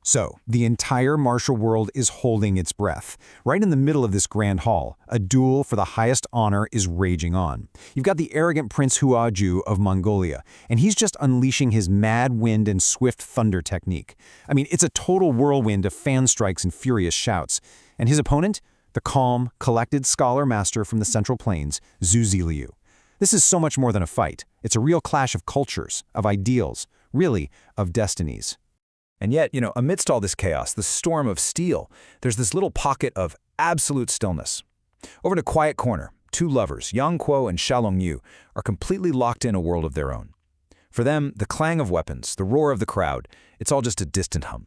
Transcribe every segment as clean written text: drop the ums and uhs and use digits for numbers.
So, the entire martial world is holding its breath. Right in the middle of this grand hall, a duel for the highest honor is raging on. You've got the arrogant Prince Huaju of Mongolia, and he's just unleashing his mad wind and swift thunder technique. I mean, it's a total whirlwind of fan strikes and furious shouts. And his opponent? The calm, collected scholar master from the Central Plains, Zhu Ziliu. This is so much more than a fight. It's a real clash of cultures, of ideals, really, of destinies. And yet, amidst all this chaos, the storm of steel, there's this little pocket of absolute stillness. Over in a quiet corner, two lovers, Guo and Xiaolongnu, are completely locked in a world of their own. For them, the clang of weapons, the roar of the crowd, it's all just a distant hum.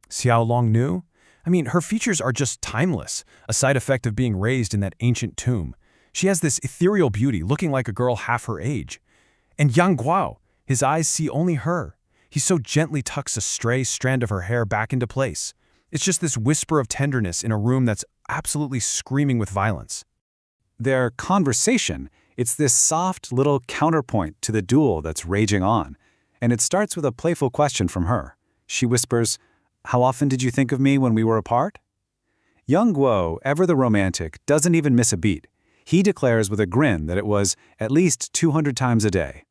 Xiaolongnu? I mean, her features are just timeless, a side effect of being raised in that ancient tomb. She has this ethereal beauty, looking like a girl half her age. And Guo, his eyes see only her. He so gently tucks a stray strand of her hair back into place. It's just this whisper of tenderness in a room that's absolutely screaming with violence. Their conversation, it's this soft little counterpoint to the duel that's raging on. And it starts with a playful question from her. She whispers, "How often did you think of me when we were apart?" Guo, ever the romantic, doesn't even miss a beat. He declares with a grin that it was at least 200 times a day.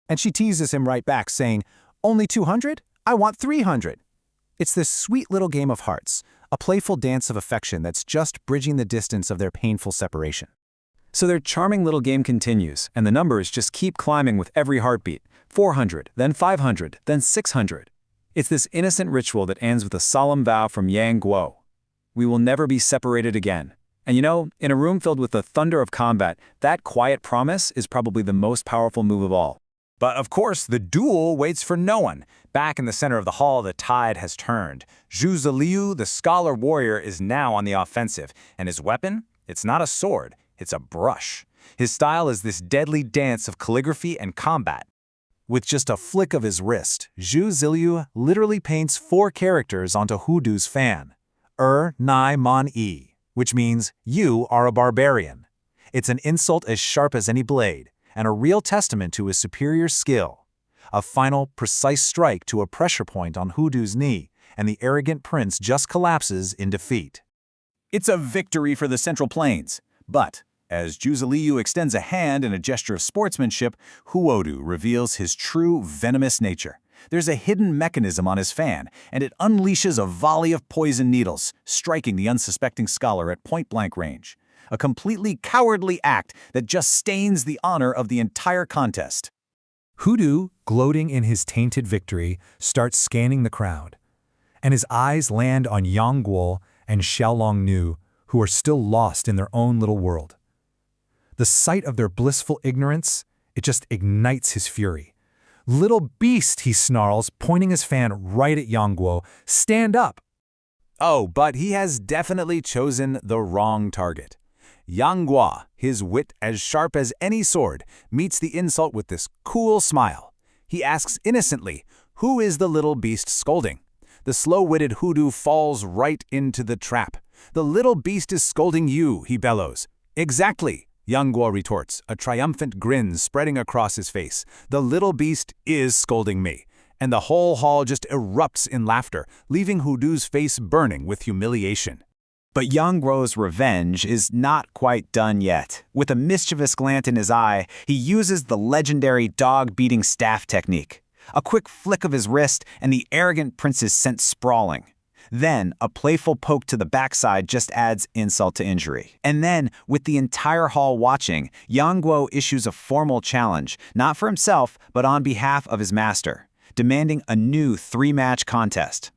And she teases him right back, saying, "Only 200? I want 300. It's this sweet little game of hearts, a playful dance of affection that's just bridging the distance of their painful separation. So their charming little game continues, and the numbers just keep climbing with every heartbeat. 400, then 500, then 600. It's this innocent ritual that ends with a solemn vow from Guo. We will never be separated again. And in a room filled with the thunder of combat, that quiet promise is probably the most powerful move of all. But of course, the duel waits for no one. Back in the center of the hall, the tide has turned. Zhu Ziliu, the scholar warrior, is now on the offensive, and his weapon? It's not a sword, it's a brush. His style is this deadly dance of calligraphy and combat. With just a flick of his wrist, Zhu Ziliu literally paints 4 characters onto Hudu's fan. Nai Man Yi, which means, "You are a barbarian." It's an insult as sharp as any blade, and a real testament to his superior skill. A final, precise strike to a pressure point on Hudu's knee, and the arrogant prince just collapses in defeat. It's a victory for the Central Plains. But as Zhu Ziliu extends a hand in a gesture of sportsmanship, Huodu reveals his true venomous nature. There's a hidden mechanism on his fan, and it unleashes a volley of poison needles, striking the unsuspecting scholar at point-blank range. A completely cowardly act that just stains the honor of the entire contest. Hudu, gloating in his tainted victory, starts scanning the crowd, and his eyes land on Guo and Xiaolongnu, who are still lost in their own little world. The sight of their blissful ignorance, it just ignites his fury. "Little beast," he snarls, pointing his fan right at Guo, "stand up!" Oh, but he has definitely chosen the wrong target. Guo, his wit as sharp as any sword, meets the insult with this cool smile. He asks innocently, "Who is the little beast scolding?" The slow-witted Hudu falls right into the trap. "The little beast is scolding you," he bellows. "Exactly," Guo retorts, a triumphant grin spreading across his face. "The little beast is scolding me." And the whole hall just erupts in laughter, leaving Hudu's face burning with humiliation. But Guo's revenge is not quite done yet. With a mischievous glint in his eye, he uses the legendary dog-beating staff technique. A quick flick of his wrist, and the arrogant prince is sent sprawling. Then, a playful poke to the backside just adds insult to injury. And then, with the entire hall watching, Guo issues a formal challenge, not for himself, but on behalf of his master, demanding a new 3-match contest.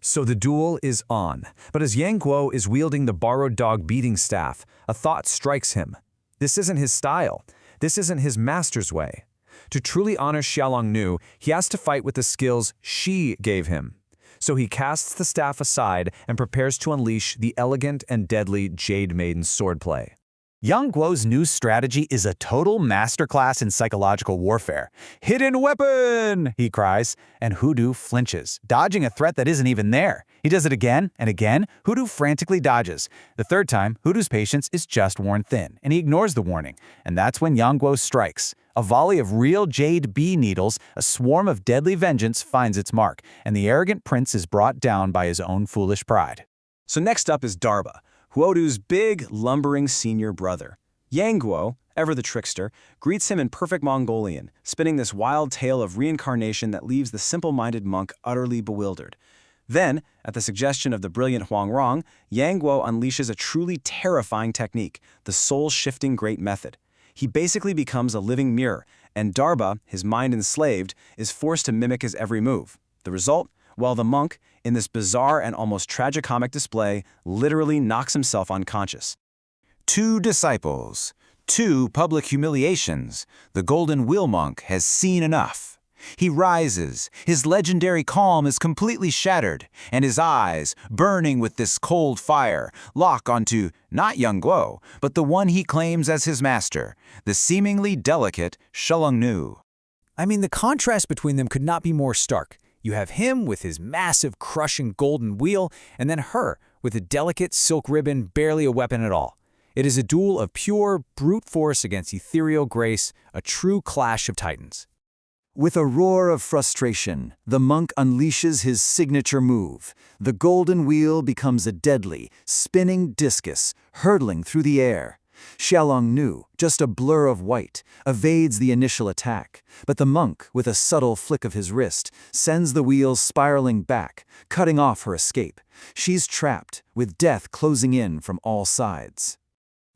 So the duel is on, but as Guo is wielding the borrowed dog-beating staff, a thought strikes him. This isn't his style. This isn't his master's way. To truly honor Xiaolongnu, he has to fight with the skills she gave him. So he casts the staff aside and prepares to unleash the elegant and deadly Jade Maiden Swordplay. Guo's new strategy is a total masterclass in psychological warfare. "Hidden weapon!" he cries, and Hudu flinches, dodging a threat that isn't even there. He does it again and again. Hudu frantically dodges. The third time, Hudu's patience is just worn thin, and he ignores the warning. And that's when Yang Guo strikes. A volley of real jade bee needles, a swarm of deadly vengeance finds its mark, and the arrogant prince is brought down by his own foolish pride. So next up is Darba, Huodu's big, lumbering senior brother. Yang Guo, ever the trickster, greets him in perfect Mongolian, spinning this wild tale of reincarnation that leaves the simple-minded monk utterly bewildered. Then, at the suggestion of the brilliant Huang Rong, Yang Guo unleashes a truly terrifying technique, the soul-shifting great method. He basically becomes a living mirror, and Darba, his mind enslaved, is forced to mimic his every move. The result? Well, the monk, in this bizarre and almost tragicomic display, literally knocks himself unconscious. 2 disciples, 2 public humiliations. The Golden Wheel monk has seen enough. He rises, his legendary calm is completely shattered, and his eyes, burning with this cold fire, lock onto not Yang Guo, but the one he claims as his master, the seemingly delicate Xiaolongnu. I mean, the contrast between them could not be more stark. You have him with his massive, crushing golden wheel, and then her with a delicate silk ribbon, barely a weapon at all. It is a duel of pure, brute force against ethereal grace, a true clash of titans. With a roar of frustration, the monk unleashes his signature move. The golden wheel becomes a deadly, spinning discus, hurtling through the air. Xiaolongnu, just a blur of white, evades the initial attack, but the monk, with a subtle flick of his wrist, sends the wheel spiraling back, cutting off her escape. She's trapped, with death closing in from all sides.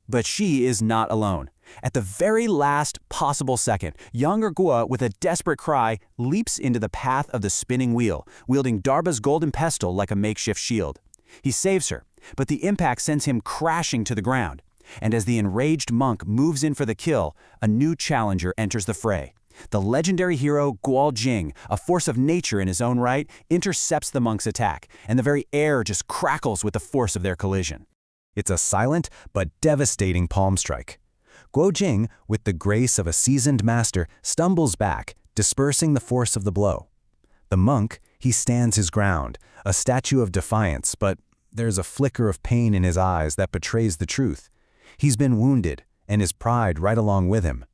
But she is not alone. At the very last possible second, younger Guo, with a desperate cry, leaps into the path of the spinning wheel, wielding Darba's golden pestle like a makeshift shield. He saves her, but the impact sends him crashing to the ground. And as the enraged monk moves in for the kill, a new challenger enters the fray. The legendary hero Guo Jing, a force of nature in his own right, intercepts the monk's attack, and the very air just crackles with the force of their collision. It's a silent but devastating palm strike. Guo Jing, with the grace of a seasoned master, stumbles back, dispersing the force of the blow. The monk, he stands his ground, a statue of defiance, but there's a flicker of pain in his eyes that betrays the truth. He's been wounded, and his pride right along with him.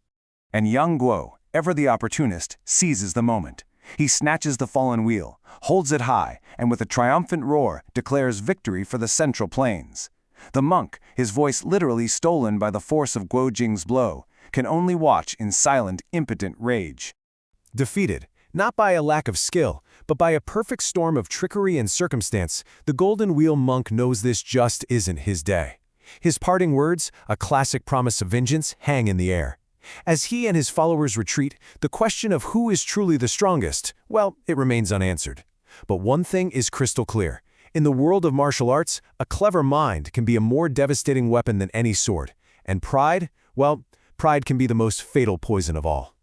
And Yang Guo, ever the opportunist, seizes the moment. He snatches the fallen wheel, holds it high, and with a triumphant roar, declares victory for the Central Plains. The monk, his voice literally stolen by the force of Guo Jing's blow, can only watch in silent, impotent rage. Defeated, not by a lack of skill, but by a perfect storm of trickery and circumstance, the Golden Wheel monk knows this just isn't his day. His parting words, a classic promise of vengeance, hang in the air. As he and his followers retreat, the question of who is truly the strongest, well, it remains unanswered. But one thing is crystal clear. In the world of martial arts, a clever mind can be a more devastating weapon than any sword. And pride, well, pride can be the most fatal poison of all.